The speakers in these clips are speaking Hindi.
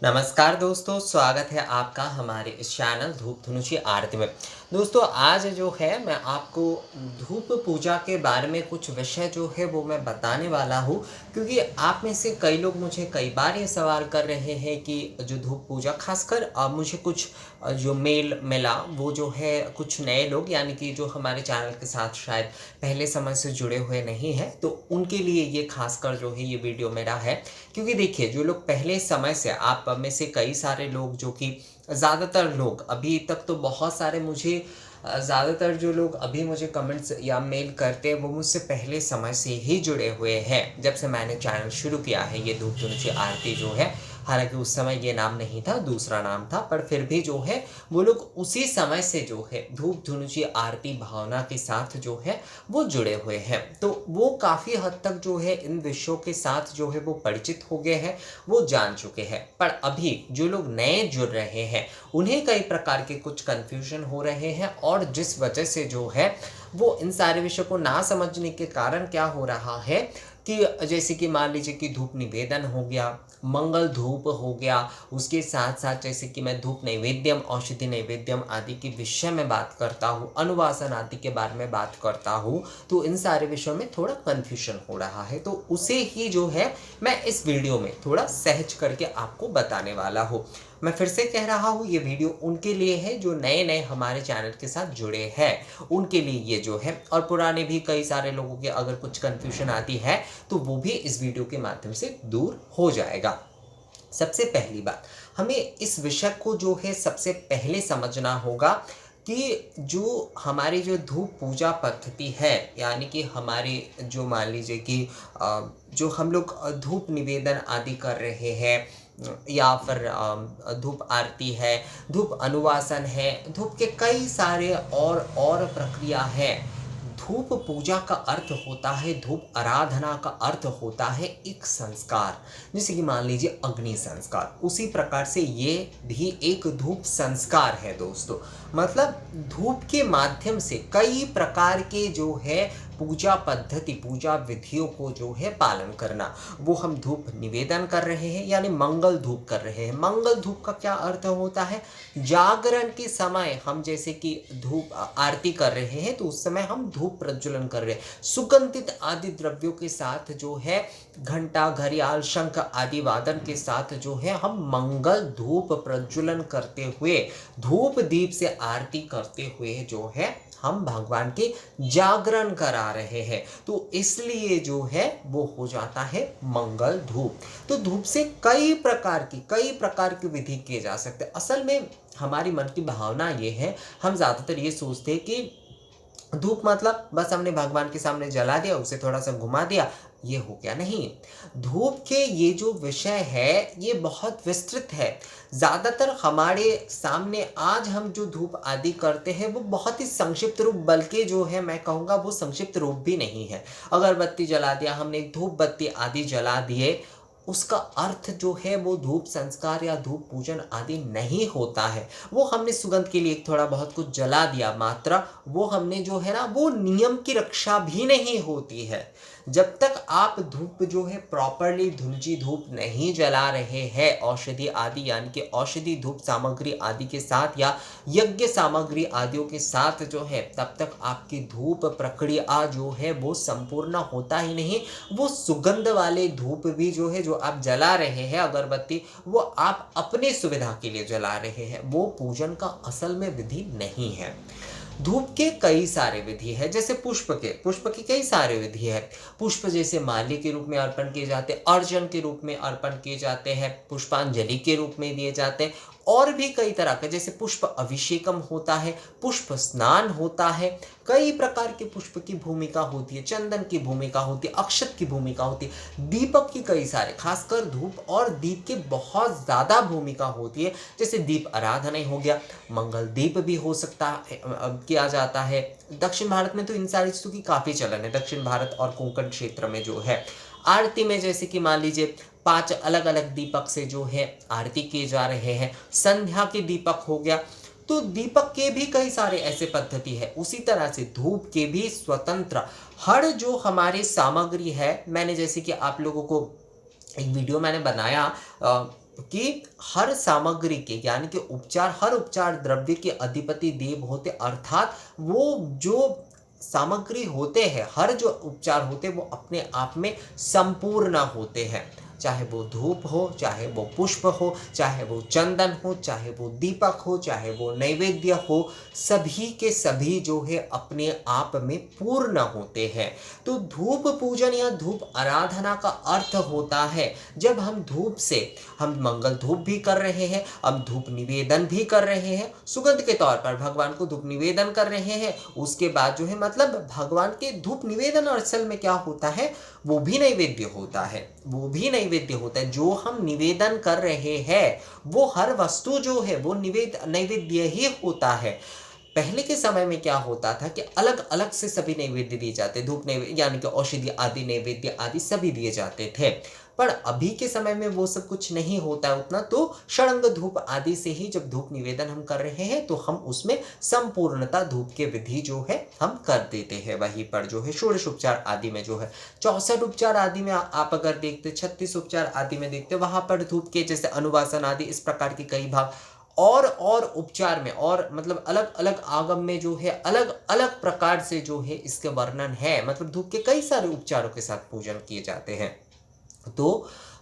नमस्कार दोस्तों, स्वागत है आपका हमारे इस चैनल धूप धुनुची आरती में। दोस्तों, आज जो है मैं आपको धूप पूजा के बारे में कुछ विषय जो है वो मैं बताने वाला हूँ, क्योंकि आप में से कई लोग मुझे कई बार ये सवाल कर रहे हैं कि जो धूप पूजा खासकर मुझे कुछ जो मेल मिला वो जो है कुछ नए लोग, यानी कि जो हमारे चैनल के साथ शायद पहले समय से जुड़े हुए नहीं हैं, तो उनके लिए ये खासकर जो है ये वीडियो मेरा है। क्योंकि देखिए, जो लोग पहले समय से आप में से कई सारे लोग जो कि ज़्यादातर लोग अभी तक तो बहुत सारे मुझे ज़्यादातर जो लोग अभी मुझे कमेंट्स या मेल करते हैं वो मुझसे पहले समय से ही जुड़े हुए हैं, जब से मैंने चैनल शुरू किया है ये धूप धुनुची आरती जो है। हालांकि उस समय ये नाम नहीं था, दूसरा नाम था, पर फिर भी जो है वो लोग उसी समय से जो है धूप धुनुची आरती भावना के साथ जो है वो जुड़े हुए हैं। तो वो काफ़ी हद तक जो है इन विषयों के साथ जो है वो परिचित हो गए हैं, वो जान चुके हैं। पर अभी जो लोग नए जुड़ रहे हैं उन्हें कई प्रकार के कुछ कन्फ्यूजन हो रहे हैं, और जिस वजह से जो है वो इन सारे विषयों को ना समझने के कारण क्या हो रहा है कि जैसे कि मान लीजिए कि धूप निवेदन हो गया, मंगल धूप हो गया, उसके साथ साथ जैसे कि मैं धूप नैवेद्यम, औषधि नैवेद्यम आदि के विषय में बात करता हूँ, अनुवासन आदि के बारे में बात करता हूँ, तो इन सारे विषयों में थोड़ा कन्फ्यूजन हो रहा है। तो उसे ही जो है मैं इस वीडियो में थोड़ा सहज करके आपको बताने वाला हूँ। मैं फिर से कह रहा हूँ, ये वीडियो उनके लिए है जो नए नए हमारे चैनल के साथ जुड़े हैं, उनके लिए ये जो है, और पुराने भी कई सारे लोगों के अगर कुछ कन्फ्यूजन आती है तो वो भी इस वीडियो के माध्यम से दूर हो जाएगा। सबसे पहली बात, हमें इस विषय को जो है सबसे पहले समझना होगा कि जो हमारी जो धूप पूजा पद्धति है, यानी कि हमारे जो मान लीजिए कि जो हम लोग धूप निवेदन आदि कर रहे हैं, या फिर धूप आरती है, धूप अनुवासन है, धूप के कई सारे और प्रक्रिया है। धूप पूजा का अर्थ होता है, धूप आराधना का अर्थ होता है एक संस्कार, जैसे कि मान लीजिए अग्नि संस्कार। उसी प्रकार से ये भी एक धूप संस्कार है दोस्तों। मतलब धूप के माध्यम से कई प्रकार के जो है पूजा पद्धति, पूजा विधियों को जो है पालन करना, वो हम धूप निवेदन कर रहे हैं, यानी मंगल धूप कर रहे हैं। मंगल धूप का क्या अर्थ होता है? जागरण के समय हम जैसे कि धूप आरती कर रहे हैं, तो उस समय हम धूप प्रज्वलन कर रहे हैं, सुगंधित आदि द्रव्यों के साथ जो है, घंटा, घड़ियाल, शंख आदि वादन के साथ जो है हम मंगल धूप प्रज्वलन करते हुए, धूप दीप से आरती करते हुए जो है हम भगवान के जागरण करा रहे हैं। तो इसलिए जो है वो हो जाता है मंगल धूप। तो धूप से कई प्रकार की विधि किए जा सकते हैं। असल में हमारी मन की भावना ये है, हम ज़्यादातर ये सोचते हैं कि धूप मतलब बस हमने भगवान के सामने जला दिया, उसे थोड़ा सा घुमा दिया, ये हो गया। नहीं, धूप के ये जो विषय है ये बहुत विस्तृत है। ज़्यादातर हमारे सामने आज हम जो धूप आदि करते हैं वो बहुत ही संक्षिप्त रूप, बल्कि जो है मैं कहूँगा वो संक्षिप्त रूप भी नहीं है। अगरबत्ती जला दिया हमने, धूप बत्ती आदि जला दिए, उसका अर्थ जो है वो धूप संस्कार या धूप पूजन आदि नहीं होता है। वो हमने सुगंध के लिए थोड़ा बहुत कुछ जला दिया मात्र, वो हमने जो है ना वो नियम की रक्षा भी नहीं होती है। जब तक आप धूप जो है प्रॉपरली धुंजी धूप नहीं जला रहे हैं औषधि आदि, यानी कि औषधि धूप सामग्री आदि के साथ या यज्ञ सामग्री आदियों के साथ जो है, तब तक आपकी धूप प्रक्रिया जो है वो संपूर्ण होता ही नहीं। वो सुगंध वाले धूप भी जो है, जो आप जला रहे हैं अगरबत्ती, वो आप अपनी सुविधा के लिए जला रहे हैं, वो पूजन का असल में विधि नहीं है। धूप के कई सारे विधि है, जैसे पुष्प के कई सारे विधि है। पुष्प जैसे माल्य के रूप में अर्पण किए जाते हैं, अर्चन के रूप में अर्पण किए जाते हैं, पुष्पांजलि के रूप में दिए जाते हैं, और भी कई तरह के, जैसे पुष्प अभिषेकम होता है, पुष्प स्नान होता है, कई प्रकार के पुष्प की भूमिका होती है, चंदन की भूमिका होती है, अक्षत की भूमिका होती है, दीपक की कई सारे, खासकर धूप और दीप की बहुत ज़्यादा भूमिका होती है। जैसे दीप आराधना हो गया, मंगल दीप भी हो सकता है, किया जाता है। दक्षिण भारत में तो इन सारी चीज़ों की काफ़ी चलन है, दक्षिण भारत और कोंकण क्षेत्र में जो है। आरती में जैसे कि मान लीजिए 5 अलग अलग दीपक से जो है आरती किए जा रहे हैं, संध्या के दीपक हो गया। तो दीपक के भी कई सारे ऐसे पद्धति है। उसी तरह से धूप के भी स्वतंत्र हर जो हमारी सामग्री है, मैंने जैसे कि आप लोगों को एक वीडियो मैंने बनाया कि हर सामग्री के यानी कि हर उपचार द्रव्य के अधिपति देव होते, अर्थात वो जो सामग्री होते हैं, हर जो उपचार होते हैं वो अपने आप में संपूर्ण होते हैं। चाहे वो धूप हो, चाहे वो पुष्प हो, चाहे वो चंदन हो, चाहे वो दीपक हो, चाहे वो नैवेद्य हो, सभी के सभी जो है अपने आप में पूर्ण होते हैं। तो धूप पूजन या धूप आराधना का अर्थ होता है जब हम धूप से हम मंगल धूप भी कर रहे हैं, हम धूप निवेदन भी कर रहे हैं, सुगंध के तौर पर भगवान को धूप निवेदन कर रहे हैं। उसके बाद जो है मतलब भगवान के धूप निवेदन और असल में क्या होता है, वो भी नैवेद्य होता है, वो भी नैवेद्य होता है। जो हम निवेदन कर रहे हैं वो हर वस्तु जो है वो नैवेद्य ही होता है। पहले के समय में क्या होता था कि अलग अलग से सभी नैवेद्य दिए जाते, धूप नैवेद्य यानी कि औषधि आदि नैवेद्य आदि सभी दिए जाते थे। पर अभी के समय में वो सब कुछ नहीं होता है उतना, तो षडंग धूप आदि से ही जब धूप निवेदन हम कर रहे हैं तो हम उसमें संपूर्णता धूप के विधि जो है हम कर देते हैं। वहीं पर जो है षोडश उपचार आदि में जो है 64 उपचार आदि में आप अगर देखते, 36 उपचार आदि में देखते, वहां पर धूप के जैसे अनुवासन आदि इस प्रकार के कई भाग और उपचार में और मतलब अलग अलग आगम में जो है अलग अलग प्रकार से जो है इसके वर्णन है। मतलब धूप के कई सारे उपचारों के साथ पूजन किए जाते हैं। तो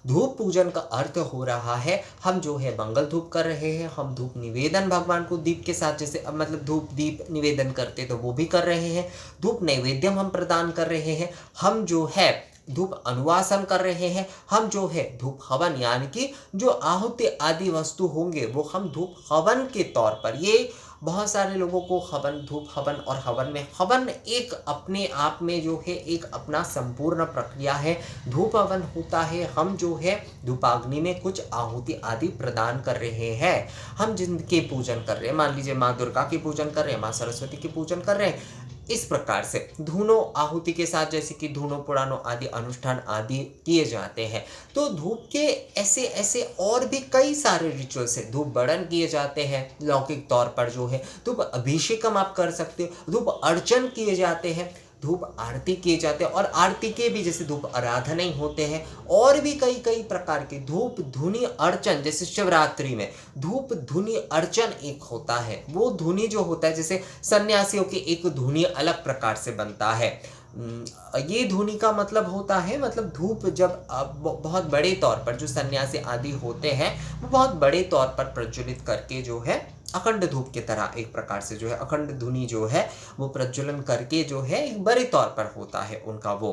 धूप पूजन का अर्थ हो रहा है हम जो है मंगल धूप कर रहे हैं, हम धूप निवेदन भगवान को दीप के साथ जैसे अब मतलब धूप दीप निवेदन करते तो वो भी कर रहे हैं, धूप नैवेद्यम हम प्रदान कर रहे हैं, हम जो है धूप अनुवासन कर रहे हैं, हम जो है धूप हवन यानी कि जो आहुति आदि वस्तु होंगे वो हम धूप हवन के तौर पर, ये बहुत सारे लोगों को हवन, धूप हवन और हवन में हवन एक अपने आप में जो है एक अपना संपूर्ण प्रक्रिया है। धूप हवन होता है हम जो है धूपाग्नि में कुछ आहुति आदि प्रदान कर रहे हैं, हम जिनके पूजन कर रहे हैं, मान लीजिए माँ दुर्गा की पूजन कर रहे हैं, माँ सरस्वती की पूजन कर रहे हैं, इस प्रकार से धूनों आहुति के साथ जैसे कि धूनों पुराणों आदि अनुष्ठान आदि किए जाते हैं। तो धूप के ऐसे ऐसे और भी कई सारे रिचुअल्स है। धूप बड़न किए जाते हैं लौकिक तौर पर जो है, धूप अभिषेकम आप कर सकते हो, धूप अर्चन किए जाते हैं, धूप आरती किए जाते हैं और आरती के भी जैसे धूप आराधना ही होते हैं, और भी कई कई प्रकार के धूप धुनी अर्चन, जैसे शिवरात्रि में धूप धुनी अर्चन एक होता है। वो धुनी जो होता है जैसे सन्यासियों के एक धुनी अलग प्रकार से बनता है। ये धुनी का मतलब होता है मतलब धूप जब बहुत बड़े तौर पर जो सन्यासी आदि होते हैं वो बहुत बड़े तौर पर प्रज्वलित करके जो है अखंड धूप की तरह एक प्रकार से जो है अखंड धुनी जो है वो प्रज्वलन करके जो है एक बड़े तौर पर होता है उनका वो,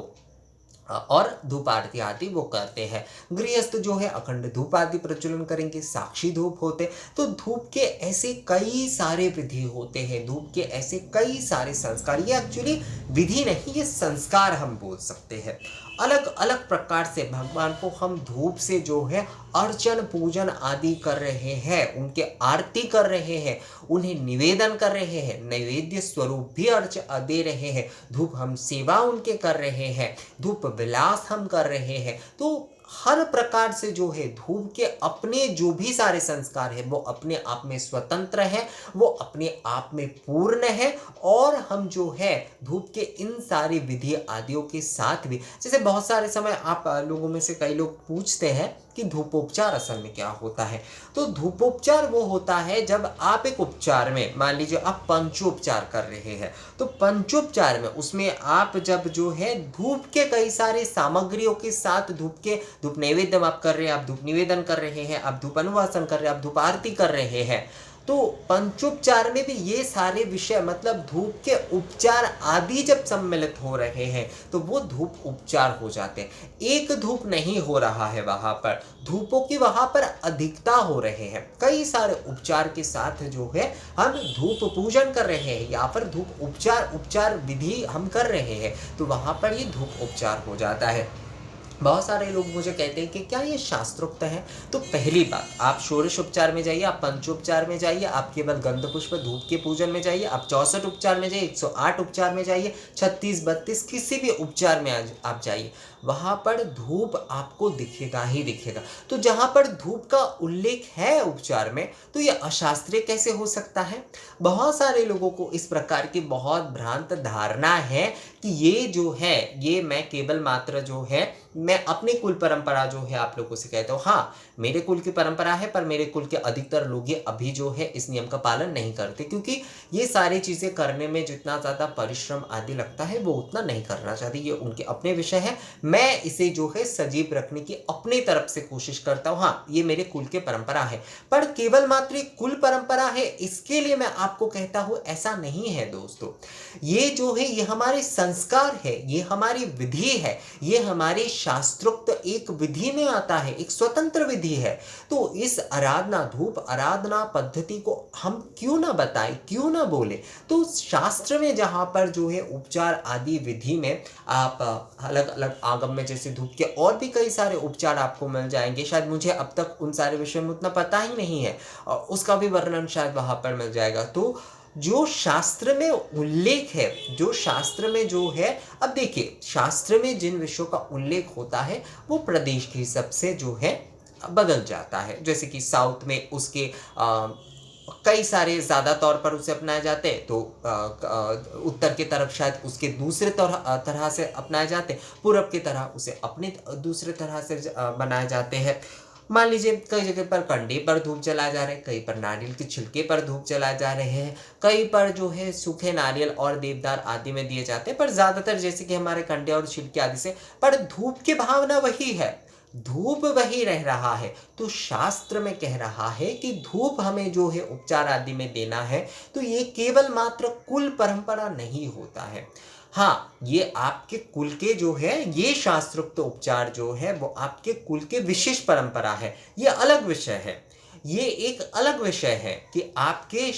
और धूप आरती आदि वो करते हैं। गृहस्थ जो है अखंड धूप आदि प्रज्वलन करेंगे, साक्षी धूप होते। तो धूप के ऐसे कई सारे विधि होते हैं, धूप के ऐसे कई सारे संस्कार, ये एक्चुअली विधि नहीं ये संस्कार हम बोल सकते हैं। अलग अलग प्रकार से भगवान को हम धूप से जो है अर्चन पूजन आदि कर रहे हैं, उनके आरती कर रहे हैं, उन्हें निवेदन कर रहे हैं, नैवेद्य स्वरूप भी अर्च दे रहे हैं, धूप हम सेवा उनके कर रहे हैं, धूप विलास हम कर रहे हैं। तो हर प्रकार से जो है धूप के अपने जो भी सारे संस्कार है वो अपने आप में स्वतंत्र है, वो अपने आप में पूर्ण है। और हम जो है धूप के इन सारी विधि आदियों के साथ भी, जैसे बहुत सारे समय आप लोगों में से कई लोग पूछते हैं कि धूपोपचार असल में क्या होता है। तो धूपोपचार वो होता है जब आप एक उपचार में, मान लीजिए आप पंचोपचार कर रहे हैं, तो पंचोपचार में उसमें आप जब जो है धूप के कई सारे सामग्रियों के साथ धूप नैवेद्य आप कर रहे हैं, आप धूप निवेदन कर रहे हैं, आप धूप अनुवासन कर रहे हैं, आप धूप आरती कर रहे हैं, तो पंचोपचार में भी ये सारे विषय मतलब धूप के उपचार आदि जब सम्मिलित हो रहे हैं तो वो धूप उपचार हो जाते हैं। एक धूप नहीं हो रहा है वहां पर, धूपों की वहां पर अधिकता हो रहे हैं, कई सारे उपचार के साथ जो है हम धूप पूजन कर रहे हैं या फिर धूप उपचार विधि हम कर रहे हैं, तो वहां पर ये धूप उपचार हो जाता है। बहुत सारे लोग मुझे कहते हैं कि क्या ये शास्त्रोक्त है। तो पहली बात, आप षोडश उपचार में जाइए, आप पंचोपचार में जाइए, आप केवल गंध पुष्प धूप के पूजन में जाइए, आप 64 उपचार में जाइए, 108 उपचार में जाइए, 36 32 किसी भी उपचार में आप जाइए, वहां पर धूप आपको दिखेगा ही दिखेगा। तो जहां पर धूप का उल्लेख है उपचार में, तो ये अशास्त्रीय कैसे हो सकता है। बहुत सारे लोगों को इस प्रकार की बहुत भ्रांत धारणा है कि ये जो है, ये मैं केवल मात्र जो है, मैं अपनी कुल परंपरा जो है आप लोगों से कहता हूँ। हाँ, मेरे कुल की परंपरा है, पर मेरे कुल के अधिकतर लोग ये अभी जो है इस नियम का पालन नहीं करते, क्योंकि ये सारी चीज़ें करने में जितना ज़्यादा परिश्रम आदि लगता है वो उतना नहीं करना चाहते। ये उनके अपने विषय है। मैं इसे जो है सजीव रखने की अपनी तरफ से कोशिश करता हूँ। हाँ, ये मेरे कुल की परंपरा है, पर केवल मात्र एक कुल परंपरा है इसके लिए मैं आपको कहता हूँ, ऐसा नहीं है दोस्तों। ये जो है ये हमारे संस्कार है, ये हमारी विधि है, ये हमारे शास्त्रोक्त एक विधि में आता है, एक स्वतंत्र विधि है। तो इस आराधना, धूप आराधना पद्धति को हम क्यों ना बताएं, क्यों ना बोले। तो शास्त्र में जहाँ पर जो है उपचार आदि विधि में आप अलग अलग आगम में जैसे धूप के और भी कई सारे उपचार आपको मिल जाएंगे। शायद मुझे अब तक उन सारे विषयों में उतना पता ही नहीं है, और उसका भी वर्णन शायद वहाँ पर मिल जाएगा। तो जो शास्त्र में उल्लेख है, जो शास्त्र में जो है, अब देखिए शास्त्र में जिन विषयों का उल्लेख होता है वो प्रदेश के हिसाब से जो है बदल जाता है। जैसे कि साउथ में उसके कई सारे ज़्यादा तौर पर उसे अपनाए जाते हैं, तो उत्तर की तरफ शायद उसके दूसरे तरह से अपनाए जाते हैं, पूरब की तरह उसे अपने दूसरे तरह से बनाए जाते हैं। मान लीजिए कई जगह पर कंडे पर धूप जलाए जा रहे हैं, कहीं पर नारियल के छिलके पर धूप जलाए जा रहे हैं, कहीं पर जो है सूखे नारियल और देवदार आदि में दिए जाते हैं, पर ज़्यादातर जैसे कि हमारे कंडे और छिलके आदि से, पर धूप की भावना वही है, धूप वही रह रहा है। तो शास्त्र में कह रहा है कि धूप हमें जो है उपचार आदि में देना है, तो ये केवल मात्र कुल परंपरा नहीं होता है। हाँ, ये आपके कुल के जो है, ये शास्त्रोक्त उपचार जो है वो आपके कुल के विशेष परंपरा है, ये अलग विषय है। ये एक अलग विषय है कि आपके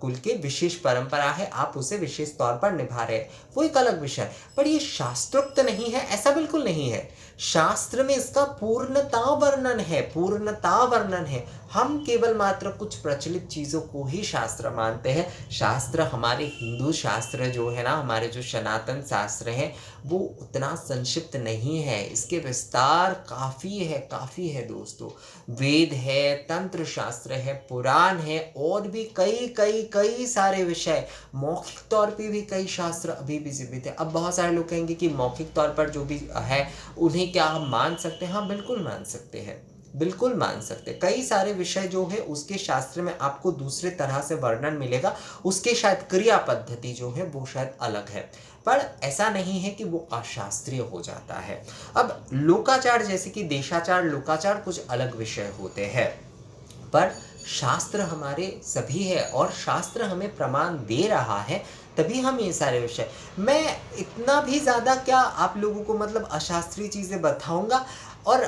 कुल के विशेष परंपरा है, आप उसे विशेष तौर पर निभा रहे हैं, वो एक अलग विषय है। पर ये शास्त्रोक्त नहीं है, ऐसा बिल्कुल नहीं है। शास्त्र में इसका पूर्णता वर्णन है, पूर्णता वर्णन है। हम केवल मात्र कुछ प्रचलित चीज़ों को ही शास्त्र मानते हैं। शास्त्र, हमारे हिंदू शास्त्र जो है ना, हमारे जो सनातन शास्त्र हैं, वो उतना संक्षिप्त नहीं है, इसके विस्तार काफ़ी है दोस्तों। वेद है, तंत्र शास्त्र है, पुराण है, और भी कई कई कई सारे विषय, मौखिक तौर पे भी कई शास्त्र अभी भी जीवित है। अब बहुत सारे लोग कहेंगे कि मौखिक तौर पर जो भी है उन्हें क्या हम मान सकते हैं? हाँ, बिल्कुल मान सकते हैं, बिल्कुल मान सकते हैं। कई सारे विषय जो है उसके शास्त्र में आपको दूसरे तरह से वर्णन मिलेगा, उसके शायद क्रिया पद्धति जो है वो शायद अलग है, पर ऐसा नहीं है कि वो अशास्त्रीय हो जाता है। अब लोकाचार, जैसे कि देशाचार, लोकाचार कुछ अलग विषय होते हैं, पर शास्त्र हमारे सभी है और शास्त्र हमें प्रमाण दे रहा है, तभी हम ये सारे विषय, मैं इतना भी ज़्यादा क्या आप लोगों को मतलब अशास्त्रीय चीज़ें बताऊंगा, और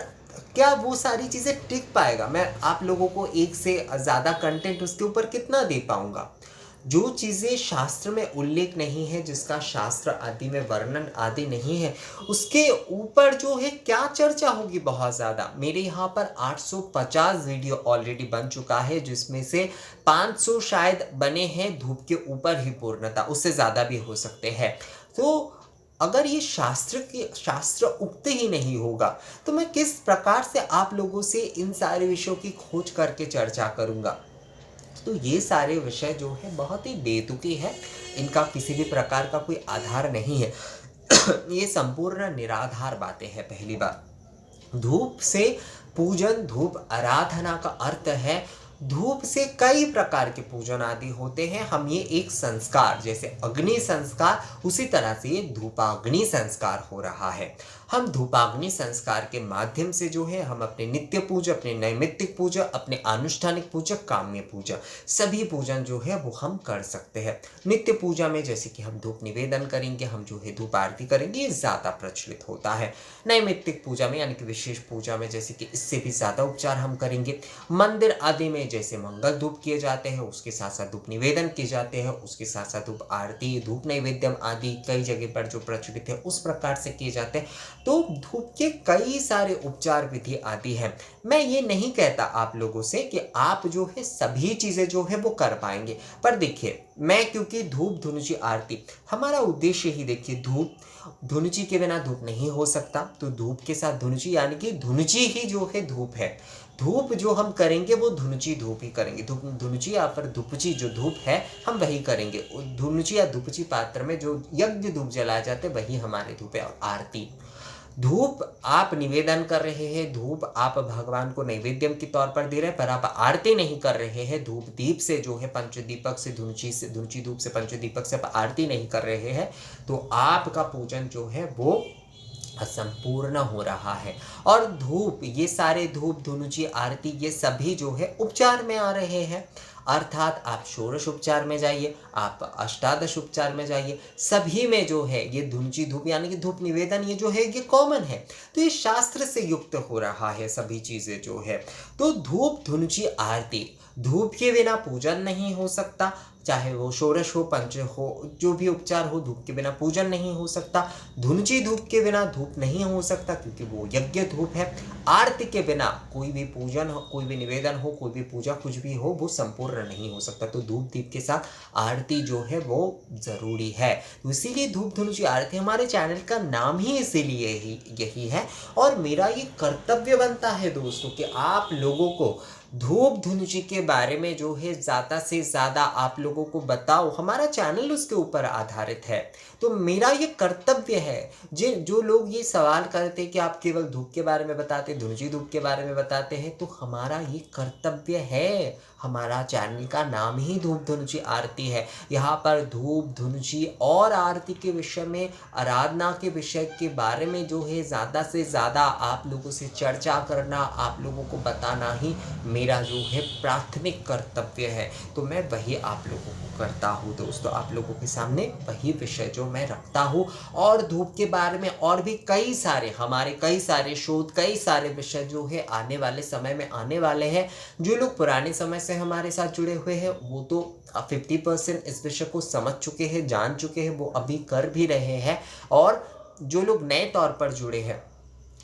क्या वो सारी चीज़ें टिक पाएगा? मैं आप लोगों को एक से ज़्यादा कंटेंट उसके ऊपर कितना दे पाऊंगा? जो चीज़ें शास्त्र में उल्लेख नहीं है, जिसका शास्त्र आदि में वर्णन आदि नहीं है, उसके ऊपर जो है क्या चर्चा होगी? बहुत ज़्यादा। मेरे यहाँ पर 850 वीडियो ऑलरेडी बन चुका है, जिसमें से 500 शायद बने हैं धूप के ऊपर ही पूर्णता, उससे ज़्यादा भी हो सकते हैं। तो अगर ये शास्त्र उक्त ही नहीं होगा, तो मैं किस प्रकार से आप लोगों से इन सारे विषयों की खोज करके चर्चा करूँगा? तो ये सारे विषय जो है बहुत ही बेतुकी है, इनका किसी भी प्रकार का कोई आधार नहीं है। ये संपूर्ण निराधार बातें हैं। पहली बात, धूप से पूजन, धूप आराधना का अर्थ है धूप से कई प्रकार के पूजन आदि होते हैं। हम ये एक संस्कार, जैसे अग्नि संस्कार, उसी तरह से ये धूपाग्नि संस्कार हो रहा है। हम धूपाग्नि संस्कार के माध्यम से जो है हम अपने नित्य पूजा, अपने नैमित्तिक पूजा, अपने अनुष्ठानिक पूजा, काम्य पूजा, सभी पूजन जो है वो हम कर सकते हैं। नित्य पूजा में जैसे कि हम धूप निवेदन करेंगे, हम जो है धूप आरती करेंगे, ये ज़्यादा प्रचलित होता है। नैमित्तिक पूजा में यानी कि विशेष पूजा में जैसे कि इससे भी ज़्यादा उपचार हम करेंगे। मंदिर आदि में जैसे मंगल धूप किए जाते हैं, उसके साथ साथ धूप निवेदन किए जाते हैं, उसके साथ साथ धूप आरती, धूप नैवेद्यम आदि कई जगह पर जो प्रचलित है उस प्रकार से किए जाते हैं। तो धूप के कई सारे उपचार विधि आदि हैं। मैं ये नहीं कहता आप लोगों से कि आप जो है सभी चीज़ें जो है वो कर पाएंगे, पर देखिए मैं, क्योंकि धूप धुनुची आरती हमारा उद्देश्य ही, देखिए धूप, धुनुची के बिना धूप नहीं हो सकता, तो धूप के साथ धुनुची यानी कि धुनुची ही जो है धूप है। धूप जो हम करेंगे वो धुनुची धूप ही करेंगे। धुनुची या फिर धुपची जो धूप है हम वही करेंगे। धुनुची या धुपची पात्र में जो यज्ञ धूप जलाए जाते वही हमारे धूप है। और आरती, धूप आप निवेदन कर रहे हैं, धूप आप भगवान को नैवेद्यम के तौर पर दे रहे हैं, पर आप आरती नहीं कर रहे हैं। धूप दीप से जो है पंचदीपक से धुनुची धूप से पंचदीपक से आप आरती नहीं कर रहे हैं, तो आपका पूजन जो है वो असंपूर्ण हो रहा है। और धूप, ये सारे धूप धुनुची आरती ये सभी जो है उपचार में आ रहे हैं। अर्थात आप षोडश उपचार में जाइए, आप अष्टादश उपचार में जाइए, सभी में जो है ये धुनुची धूप यानी कि धूप निवेदन ये जो है ये कॉमन है। तो ये शास्त्र से युक्त हो रहा है सभी चीज़ें जो है। तो धूप धुनुची आरती, धूप के बिना पूजन नहीं हो सकता, चाहे वो षोडश हो पंच हो, जो भी उपचार हो, धूप के बिना पूजन नहीं हो सकता। धुनुची धूप के बिना धूप नहीं हो सकता क्योंकि वो यज्ञ धूप है। आरती के बिना कोई भी पूजन हो, कोई भी निवेदन हो, कोई भी पूजा कुछ भी हो वो संपूर्ण नहीं हो सकता। तो धूप दीप के साथ आरती जो है वो जरूरी है। तो इसीलिए धूप धुनुची आरती, हमारे चैनल का नाम ही इसीलिए यही है। और मेरा ये कर्तव्य बनता है दोस्तों कि आप लोगों को धूप धुनुची के बारे में जो है ज़्यादा से ज़्यादा आप लोगों को बताओ। हमारा चैनल उसके ऊपर आधारित है, तो मेरा ये कर्तव्य है। जो लोग ये सवाल करते हैं कि आप केवल धूप के बारे में बताते, धुनुची धूप के बारे में बताते हैं, तो हमारा ये कर्तव्य है। हमारा चैनल का नाम ही धूप धुनुची आरती है। यहाँ पर धूप धुनुची और आरती के विषय में, आराधना के विषय के बारे में जो है ज़्यादा से ज़्यादा आप लोगों से चर्चा करना, आप लोगों को बताना ही मेरा जो है प्राथमिक कर्तव्य है। तो मैं वही आप लोगों को करता हूँ दोस्तों, आप लोगों के सामने वही विषय जो मैं रखता हूँ। और धूप के बारे में और भी कई सारे हमारे कई सारे शोध, कई सारे विषय जो है आने वाले समय में आने वाले हैं। जो लोग पुराने समय से हमारे साथ जुड़े हुए हैं वो तो 50% इस विषय को समझ चुके हैं, जान चुके हैं, वो अभी कर भी रहे हैं। और जो लोग नए तौर पर जुड़े हैं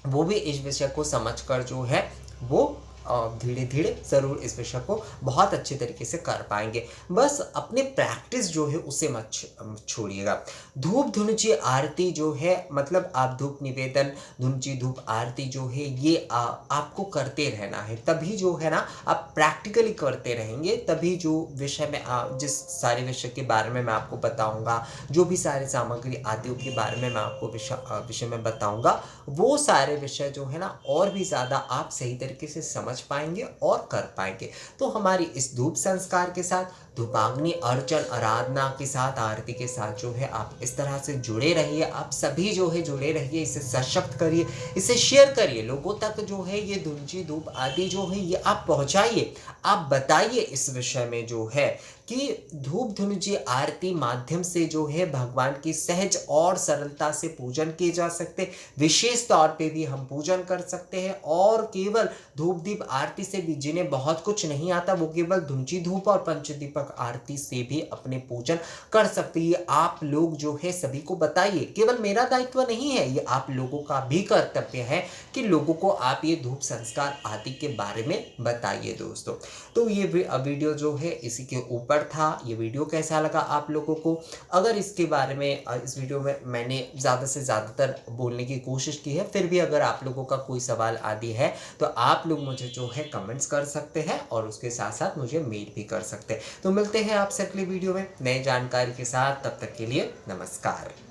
वो भी इस विषय को समझकर जो है वो धीरे धीरे ज़रूर इस विषय को बहुत अच्छे तरीके से कर पाएंगे। बस अपने प्रैक्टिस जो है उसे मत छोड़िएगा। धूप धुनुची आरती जो है, मतलब आप धूप निवेदन, धुनुची धूप आरती जो है ये आपको करते रहना है। तभी जो है ना आप प्रैक्टिकली करते रहेंगे, तभी जो विषय में जिस सारे विषय के बारे में मैं आपको बताऊंगा, जो भी सारे सामग्री आदियों के बारे में मैं आपको विषय में बताऊंगा, वो सारे विषय जो है ना और भी ज़्यादा आप सही तरीके से समझ पाएंगे और कर पाएंगे। तो हमारी इस धूप संस्कार के साथ, धूपाग्नि अर्चन आराधना के साथ, आरती के साथ जो है आप इस तरह से जुड़े रहिए। आप सभी जो है जुड़े रहिए, इसे सशक्त करिए, इसे शेयर करिए, लोगों तक जो है ये धुनुची धूप आदि जो है ये आप पहुंचाइए। आप बताइए इस विषय में जो है कि धूप धुनुची आरती माध्यम से जो है भगवान की सहज और सरलता से पूजन किए जा सकते, विशेष तौर पे भी हम पूजन कर सकते हैं। और केवल धूप दीप आरती से भी जिन्हें बहुत कुछ नहीं आता वो केवल धुनुची धूप और पंचदीपक आरती से भी अपने पूजन कर सकते हैं। ये आप लोग जो है सभी को बताइए, केवल मेरा दायित्व नहीं है, ये आप लोगों का भी कर्तव्य है कि लोगों को आप ये धूप संस्कार आदि के बारे में बताइए दोस्तों। तो ये वीडियो जो है इसी के ऊपर था। ये वीडियो कैसा लगा आप लोगों को? अगर इसके बारे में इस वीडियो में मैंने ज़्यादा से ज़्यादातर बोलने की कोशिश की है, फिर भी अगर आप लोगों का कोई सवाल आदि है तो आप लोग मुझे जो है कमेंट्स कर सकते हैं और उसके साथ साथ मुझे मेल भी कर सकते हैं। तो मिलते हैं आपसे अगली वीडियो में नई जानकारी के साथ, तब तक के लिए नमस्कार।